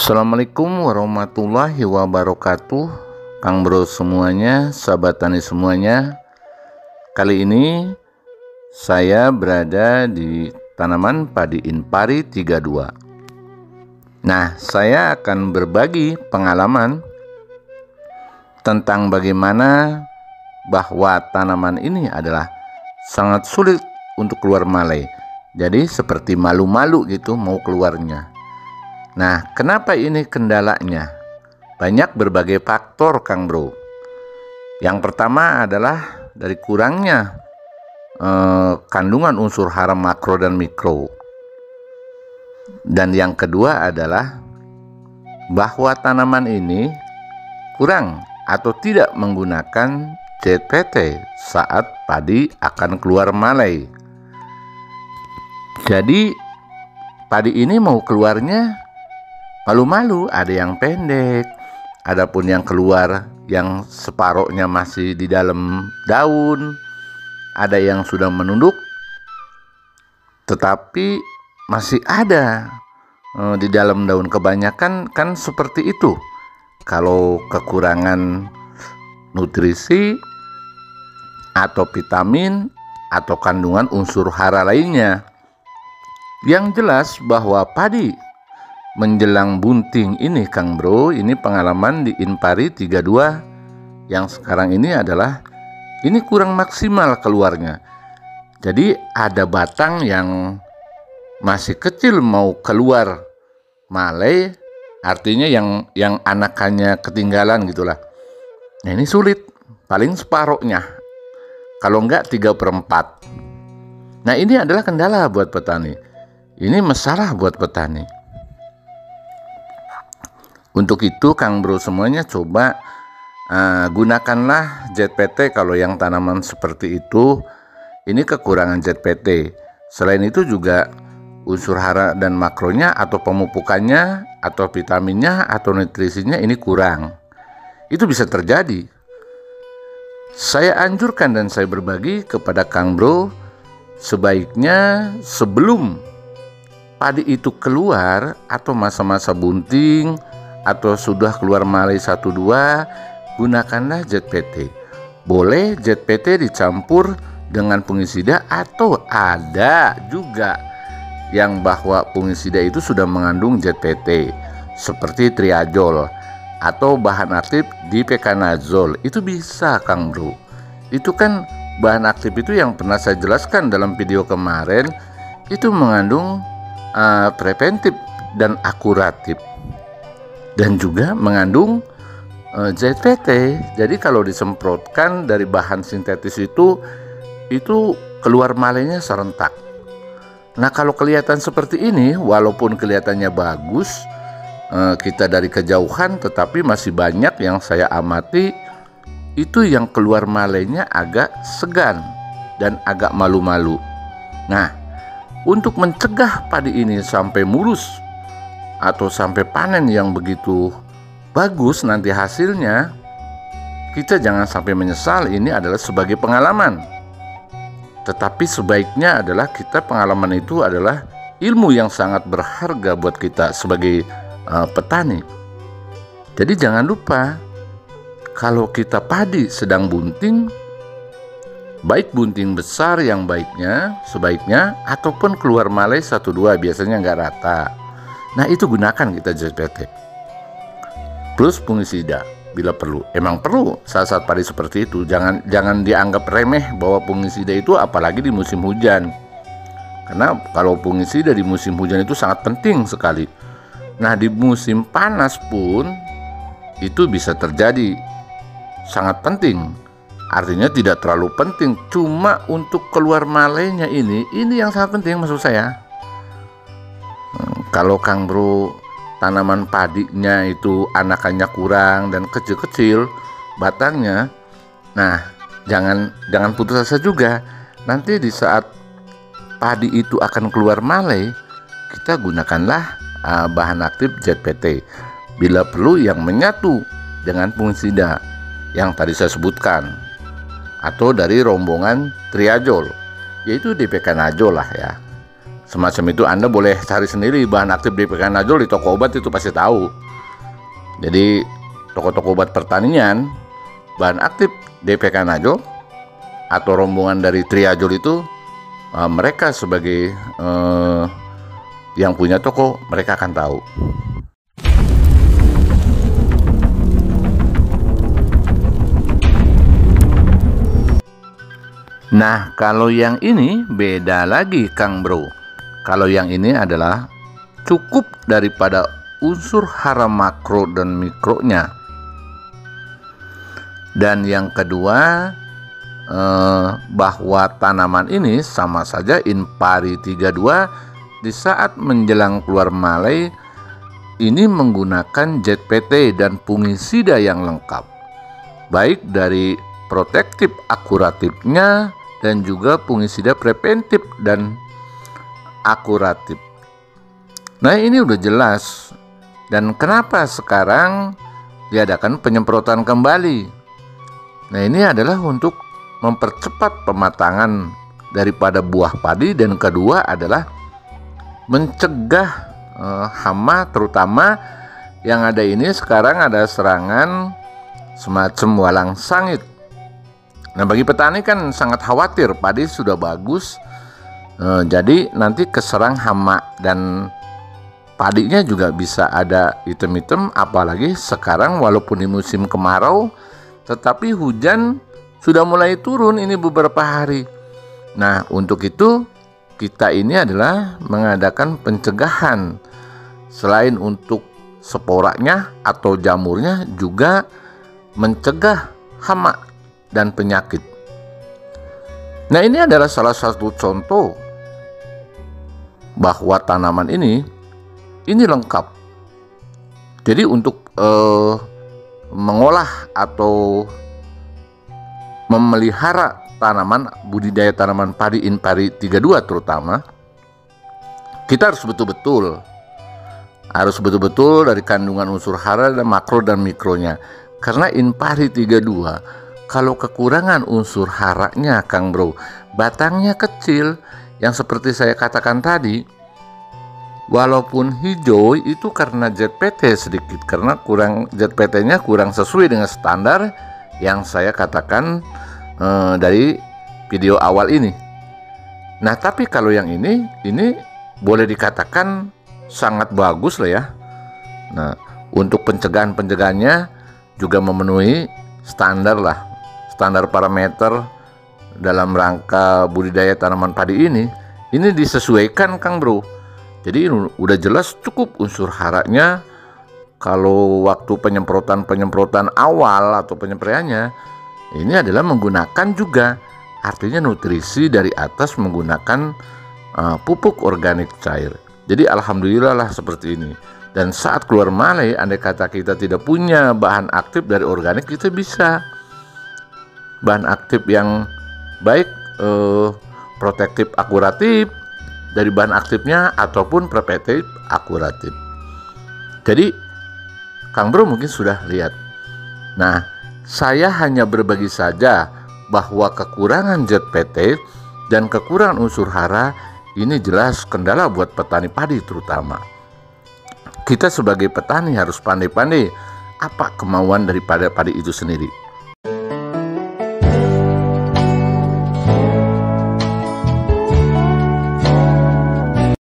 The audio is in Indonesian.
Assalamualaikum warahmatullahi wabarakatuh, Kang Bro semuanya, sahabat tani semuanya. Kali ini saya berada di tanaman padi Inpari 32. Nah, saya akan berbagi pengalaman tentang bagaimana bahwa tanaman ini adalah sangat sulit untuk keluar malai. Jadi seperti malu-malu gitu mau keluarnya. Nah, kenapa ini kendalanya? Banyak berbagai faktor, Kang Bro. Yang pertama adalah dari kurangnya kandungan unsur hara makro dan mikro. Dan yang kedua adalah bahwa tanaman ini kurang atau tidak menggunakan ZPT saat padi akan keluar malai. Jadi padi ini mau keluarnya malu-malu, ada yang pendek, adapun yang keluar yang separohnya masih di dalam daun, ada yang sudah menunduk, tetapi masih ada di dalam daun. Kebanyakan kan seperti itu. Kalau kekurangan nutrisi atau vitamin atau kandungan unsur hara lainnya. Yang jelas bahwa padi menjelang bunting ini, Kang Bro, ini pengalaman di Inpari 32 yang sekarang ini adalah ini kurang maksimal keluarnya. Jadi ada batang yang masih kecil mau keluar malai, artinya yang anakannya ketinggalan gitulah. Nah, ini sulit, paling separohnya, kalau enggak 3/4. Nah, ini adalah kendala buat petani. Ini masalah buat petani. Untuk itu, Kang Bro semuanya, coba gunakanlah ZPT kalau yang tanaman seperti itu. Ini kekurangan ZPT. Selain itu juga unsur hara dan makronya atau pemupukannya atau vitaminnya atau nutrisinya ini kurang. Itu bisa terjadi. Saya anjurkan dan saya berbagi kepada Kang Bro, sebaiknya sebelum padi itu keluar atau masa-masa bunting atau sudah keluar malai 1-2, gunakanlah ZPT. Boleh ZPT dicampur dengan fungisida, atau ada juga yang bahwa fungisida itu sudah mengandung ZPT seperti triazol atau bahan aktif dipekanazol. Itu bisa, Kang Bro. Itu kan bahan aktif itu yang pernah saya jelaskan dalam video kemarin, itu mengandung preventif dan akuratif, dan juga mengandung ZPT. Jadi kalau disemprotkan dari bahan sintetis itu keluar malainya serentak. Nah, kalau kelihatan seperti ini, walaupun kelihatannya bagus kita dari kejauhan, tetapi masih banyak yang saya amati itu yang keluar malainya agak segan dan agak malu-malu. Nah, untuk mencegah padi ini sampai mulus atau sampai panen yang begitu bagus nanti hasilnya, kita jangan sampai menyesal. Ini adalah sebagai pengalaman, tetapi sebaiknya adalah kita pengalaman itu adalah ilmu yang sangat berharga buat kita sebagai petani. Jadi jangan lupa, kalau kita padi sedang bunting, baik bunting besar yang sebaiknya ataupun keluar malai 1-2, biasanya nggak rata. Nah, itu gunakan kita ZPT plus fungisida bila perlu. Emang perlu saat-saat padi seperti itu. Jangan dianggap remeh bahwa fungisida itu, apalagi di musim hujan. Karena kalau fungisida di musim hujan itu sangat penting sekali. Nah, di musim panas pun itu bisa terjadi, sangat penting. Artinya tidak terlalu penting, cuma untuk keluar malainya ini yang sangat penting maksud saya. Kalau Kang Bro tanaman padinya itu anakannya kurang dan kecil-kecil batangnya, nah jangan putus asa juga. Nanti di saat padi itu akan keluar malai, kita gunakanlah bahan aktif ZPT. Bila perlu yang menyatu dengan fungisida yang tadi saya sebutkan, atau dari rombongan triazol, yaitu dipekanazol lah ya. semacam itu Anda boleh cari sendiri bahan aktif DPK Najol di toko obat, itu pasti tahu. Jadi toko-toko obat pertanian, bahan aktif DPK Najol atau rombongan dari Triajol itu, mereka sebagai yang punya toko, mereka akan tahu. Nah, kalau yang ini beda lagi, Kang Bro. Kalau yang ini adalah cukup daripada unsur hara makro dan mikronya. Dan yang kedua, bahwa tanaman ini sama saja Inpari 32 di saat menjelang keluar malai ini menggunakan ZPT dan fungisida yang lengkap, baik dari protektif akuratifnya dan juga fungisida preventif dan akuratif. Nah, ini udah jelas. Dan kenapa sekarang diadakan penyemprotan kembali? Nah, ini adalah untuk mempercepat pematangan daripada buah padi, dan kedua adalah mencegah hama, terutama yang ada ini sekarang ada serangan semacam walang sangit. Nah, bagi petani kan sangat khawatir, padi sudah bagus, jadi nanti keserang hama dan padinya juga bisa ada item-item, apalagi sekarang walaupun di musim kemarau tetapi hujan sudah mulai turun ini beberapa hari. Nah, untuk itu kita ini adalah mengadakan pencegahan. Selain untuk sporanya atau jamurnya, juga mencegah hama dan penyakit. Nah, ini adalah salah satu contoh bahwa tanaman ini lengkap. Jadi untuk mengolah atau memelihara tanaman, budidaya tanaman padi Inpari 32 terutama, kita harus betul-betul dari kandungan unsur hara dan makro dan mikronya. Karena Inpari 32 kalau kekurangan unsur haranya, Kang Bro, batangnya kecil yang seperti saya katakan tadi, walaupun hijau itu karena ZPT sedikit, karena ZPT-nya kurang sesuai dengan standar yang saya katakan dari video awal ini. Nah, tapi kalau yang ini boleh dikatakan sangat bagus lah ya. Nah, untuk pencegahannya juga memenuhi standar parameter dalam rangka budidaya tanaman padi ini disesuaikan, Kang Bro. Jadi udah jelas cukup unsur haranya. Kalau waktu penyemprotan awal atau penyempraiannya, ini adalah menggunakan juga, artinya nutrisi dari atas menggunakan pupuk organik cair. Jadi alhamdulillah lah seperti ini. Dan saat keluar malai, andai kata kita tidak punya bahan aktif dari organik, kita bisa bahan aktif yang baik, protektif akuratif dari bahan aktifnya ataupun preventif akuratif. Jadi Kang Bro mungkin sudah lihat. Nah, saya hanya berbagi saja bahwa kekurangan ZPT dan kekurangan unsur hara ini jelas kendala buat petani padi terutama. Kita sebagai petani harus pandai-pandai apa kemauan daripada padi itu sendiri.